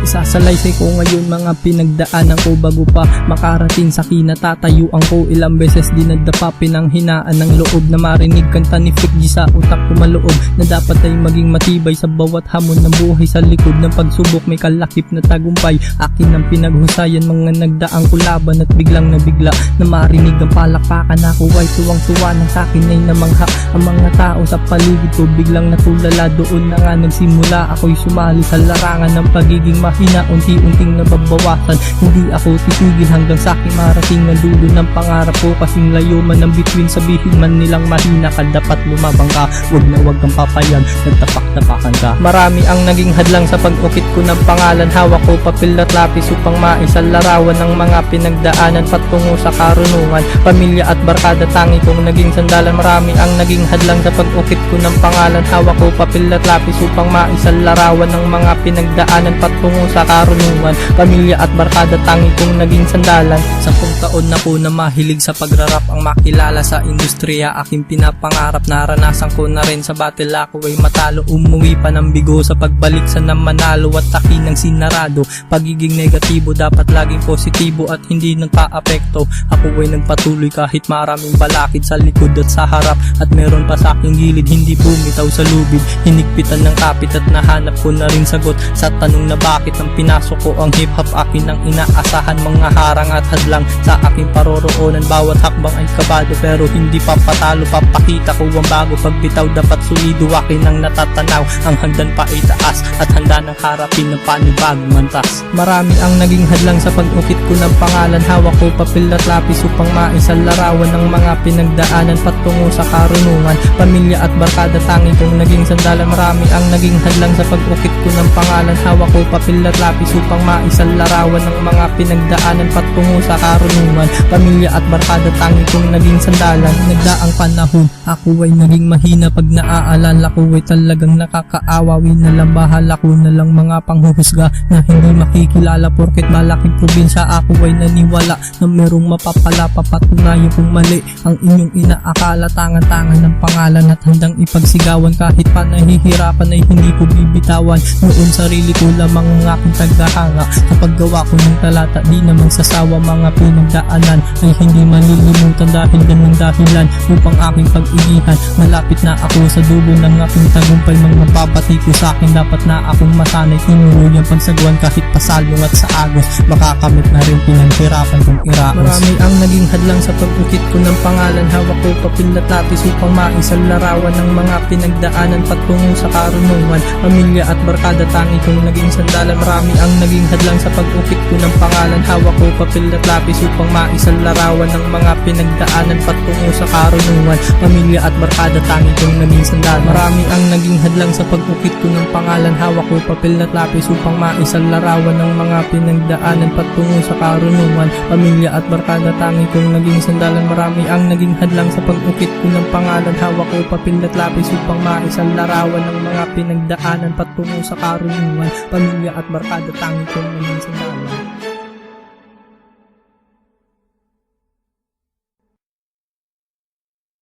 Isasalaysay ko ngayon mga pinagdaanan ko bago pa makarating sa kinatatayuan ko. Ilang beses din nadapa pinanghinaan ng loob na marinig kanta ni Fik G sa utak ko maloob na dapat ay maging matibay sa bawat hamon ng buhay. Sa likod ng pagsubok may kalakip na tagumpay, akin ang pinaghusayan mga nagdaang kulaban at biglang nabigla na marinig ang palakpakan. Ako ay tuwang-tuwa ng sakin ay namangha. Ang mga tao sa paligid ko biglang natulala, doon na nga nagsimula ako'y sumali sa larangan ng pagiging mahina. Unti-unting nababawasan, hindi ako titigil hanggang sa aking marating ang dulo ng pangarap ko. Kasing layo man ang bituin, sabihin man nilang mahina ka, dapat lumabang ka, wag kang papayag, nagtapak-tapakan ka. Marami ang naging hadlang sa pag-ukit ko ng pangalan, hawak ko papel at lapis upang maisalarawan ng mga pinagdaanan patungo sa karunungan. Pamilya at barkada tangi kong naging sandalan, marami ang naging hadlang sa pag-ukit ko ng pangalan, hawak ko papel at lapis upang maisalarawan ng mga pinagdaanan patungo sa karunungan. Pamilya at barkada tangi kong naging sandalan. 10 taon na po na mahilig sa pagrarap, ang makilala sa industriya aking pinapangarap. Naranasan ko na rin sa battle ako ay matalo, umuwi pa ng bigo sa pagbalik sa namanalo at taki ng sinarado. Pagiging negatibo dapat laging positibo at hindi nagpa-apekto. Ako ay nagpatuloy kahit maraming balakid sa likod at sa harap, at meron pa sa aking gilid hindi bumitaw sa lubid. Hinigpitan ng kapit at nahanap ko na rin sagot sa tanong na bakit nang pinasok ko ang hip-hop. Akin ang inaasahan, mga harang at hadlang sa aking paroroonan. Bawat hakbang ay kabado pero hindi papatalo, papakita ko ang bago. Pagbitaw dapat solido, akin ang natatanaw, ang hagdan pa ay taas at handa ng harapin ng panibagong mantas. Marami ang naging hadlang sa pag-ukit ko ng pangalan, hawak ko papel at lapis upang maisalarawan ng mga pinagdaanan patungo sa karunungan. Pamilya at barkada tangi kong naging sandalan, marami ang naging hadlang sa pag-ukit ko ng pangalan, hawak ko papel at lapis upang maisalarawan ng mga pinagdaanan patungo sa karunungan. Pamilya at barkada tangi kong naging sandalan. Nagdaang panahon ako ay naging mahina, pag naaalala ko ay talagang nakakaawawi na lang. Bahala ko na lang mga panghuhusga na hindi makikilala porket malaking probinsya. Ako ay naniwala na merong mapapala, papatunayan kung mali ang inyong inaakala. Tangan-tangan ng pangalan at handang ipagsigawan, kahit pa nahihirapan ay hindi ko bibitawan. Noon sarili ko lamang ang aking tagahanga, kapag gawa ko ng talata di naman sasawa. Mga pinagdaanan ay hindi malilimutan dahil ganun dahilan upang aking pag-inihan. Malapit na ako sa dulo ng aking tagumpay, mga babati ko sa akin dapat na akong masanay. Tinuloy ang pagsagwan kahit pasalong at sa agos, makakamit na rin pinaghirapan kong iraos. Marami ang naging hadlang sa pag-ukit ko ng pangalan, hawak ko papel at lapis upang maisalarawan ng mga pinagdaanan patungo sa karunungan. Pamilya at barkada tangi kong naging sandalan, marami ang naging hadlang sa pag-ukit ko ng pangalan, hawak ko papel at lapis upang maisalarawan ng mga pinagdaanan patungo sa karunungan. Pamilya at barkada tangi kong naging sandalan, marami ang naging hadlang sa pag-ukit ko ng pangalan, hawak ko papel at lapis upang maisalarawan ng mga pinagdaanan patungo sa karunungan. Pamilya at barkada tangi kong naging sandalan, marami ang naging hadlang sa pag-ukit ko ng pangalan, hawak ko papel at lapis upang maisalarawan ng mga pinagdaanan patungo sa karunungan. Pamilya at barkada tangi kong naging sandalan.